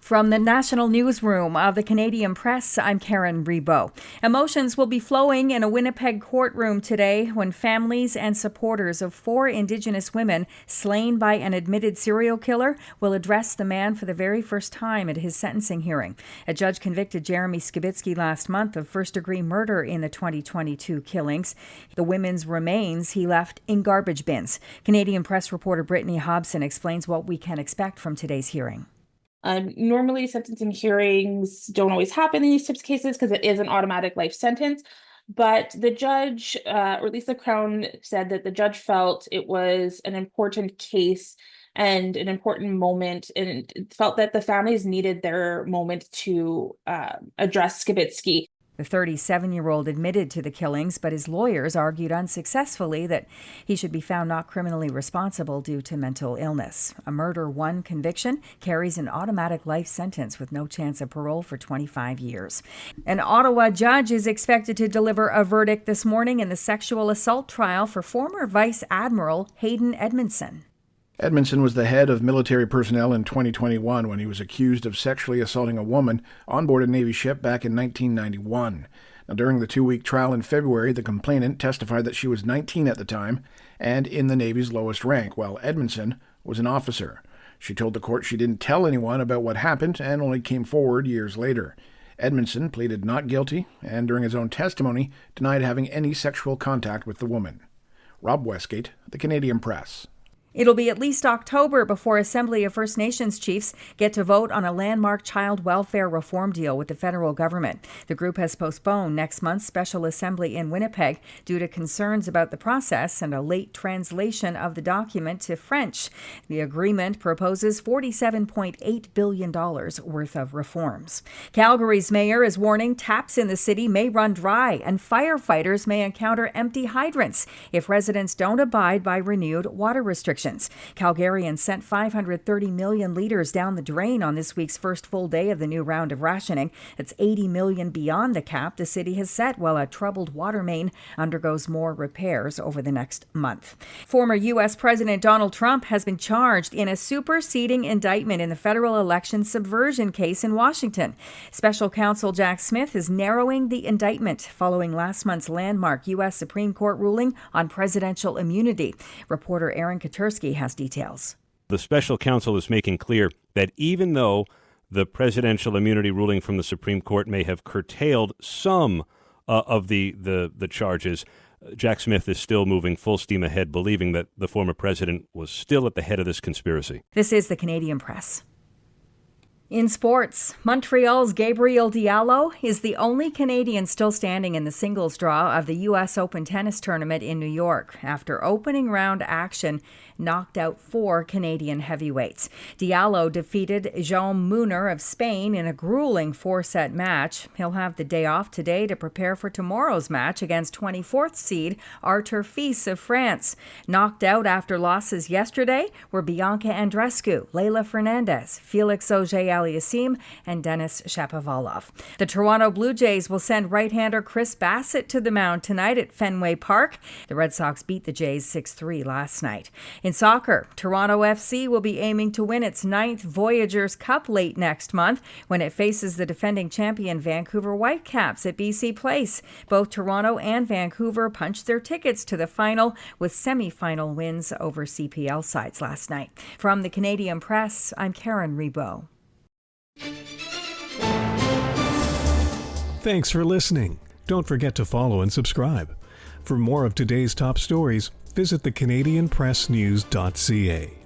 From the National Newsroom of the Canadian Press, I'm Karen Rebo. Emotions will be flowing in a Winnipeg courtroom today when families and supporters of 4 Indigenous women slain by an admitted serial killer will address the man for the very first time at his sentencing hearing. A judge convicted Jeremy Skibitsky last month of first-degree murder in the 2022 killings. The women's remains he left in garbage bins. Canadian Press reporter Brittany Hobson explains what we can expect from today's hearing. Normally, sentencing hearings don't always happen in these types of cases because it is an automatic life sentence. But the judge, or at least the Crown, said that the judge felt it was an important case and an important moment, and felt that the families needed their moment to address Skibitsky. The 37-year-old admitted to the killings, but his lawyers argued unsuccessfully that he should be found not criminally responsible due to mental illness. A murder one conviction carries an automatic life sentence with no chance of parole for 25 years. An Ottawa judge is expected to deliver a verdict this morning in the sexual assault trial for former Vice Admiral Hayden Edmundson. Edmundson was the head of military personnel in 2021 when he was accused of sexually assaulting a woman on board a Navy ship back in 1991. Now, during the 2-week trial in February, the complainant testified that she was 19 at the time and in the Navy's lowest rank, while Edmundson was an officer. She told the court she didn't tell anyone about what happened and only came forward years later. Edmundson pleaded not guilty and, during his own testimony, denied having any sexual contact with the woman. Rob Westgate, The Canadian Press. It'll be at least October before Assembly of First Nations chiefs get to vote on a landmark child welfare reform deal with the federal government. The group has postponed next month's special assembly in Winnipeg due to concerns about the process and a late translation of the document to French. The agreement proposes $47.8 billion worth of reforms. Calgary's mayor is warning taps in the city may run dry and firefighters may encounter empty hydrants if residents don't abide by renewed water restrictions. Calgarians sent 530 million litres down the drain on this week's first full day of the new round of rationing. That's 80 million beyond the cap the city has set, while a troubled water main undergoes more repairs over the next month. Former U.S. President Donald Trump has been charged in a superseding indictment in the federal election subversion case in Washington. Special counsel Jack Smith is narrowing the indictment following last month's landmark U.S. Supreme Court ruling on presidential immunity. Reporter Aaron Katersky has details. The special counsel is making clear that even though the presidential immunity ruling from the Supreme Court may have curtailed some of the charges, Jack Smith is still moving full steam ahead, believing that the former president was still at the head of this conspiracy. This is the Canadian Press. In sports, Montreal's Gabriel Diallo is the only Canadian still standing in the singles draw of the U.S. Open tennis tournament in New York after opening round action knocked out 4 Canadian heavyweights. Diallo defeated Jean Muner of Spain in a grueling 4-set match. He'll have the day off today to prepare for tomorrow's match against 24th seed Arthur Fils of France. Knocked out after losses yesterday were Bianca Andreescu, Leylah Fernandez, Felix Auger-Aliassime, and Denis Shapovalov. The Toronto Blue Jays will send right-hander Chris Bassett to the mound tonight at Fenway Park. The Red Sox beat the Jays 6-3 last night. In soccer, Toronto FC will be aiming to win its 9th Voyageurs Cup late next month when it faces the defending champion Vancouver Whitecaps at BC Place. Both Toronto and Vancouver punched their tickets to the final with semi-final wins over CPL sides last night. From the Canadian Press, I'm Karen Rebo. Thanks for listening. Don't forget to follow and subscribe. For more of today's top stories, visit thecanadianpressnews.ca.